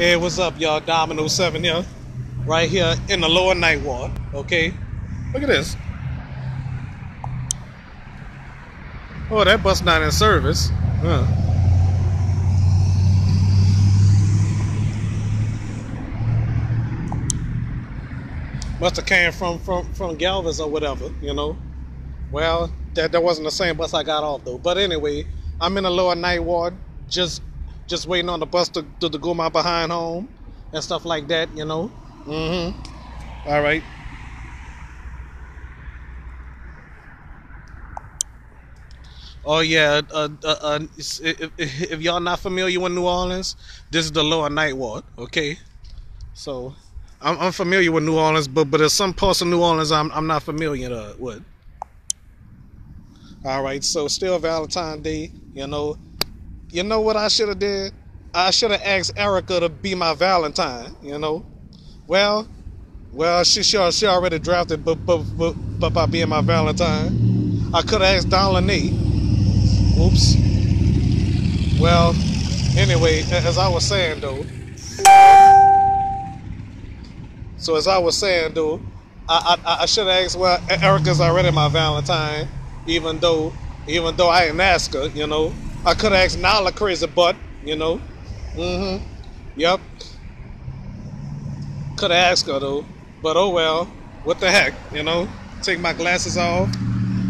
Hey, what's up, y'all? Dominoes 7 here, right here in the lower night ward. Okay, look at this. Oh, that bus not in service. Huh. Must have came from Galvez or whatever, you know. Well, that wasn't the same bus I got off though. But anyway, I'm in the lower night ward, just waiting on the bus to go my behind home and stuff like that, you know. All right. Oh yeah. If y'all not familiar with New Orleans, this is the lower night ward. Okay. So I'm familiar with New Orleans, but there's some parts of New Orleans I'm not familiar with. All right. So still Valentine's Day. You know what I should have did? I should have asked Erica to be my Valentine. You know. Well, she already drafted, but by being my Valentine, I could have asked Don Lene. Oops. Well, anyway, as I was saying though, I should have asked. Well, Erica's already my Valentine, even though I didn't ask her. You know, I could have asked Nala crazy butt. You know, yep, could have asked her though. But oh well, what the heck, you know? Take my glasses off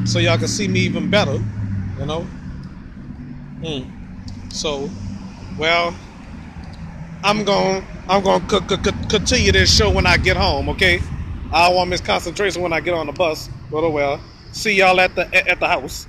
so y'all can see me even better. You know. So, well, I'm going continue this show when I get home, okay? I don't want to miss concentration when I get on the bus. But oh well. See y'all at the house.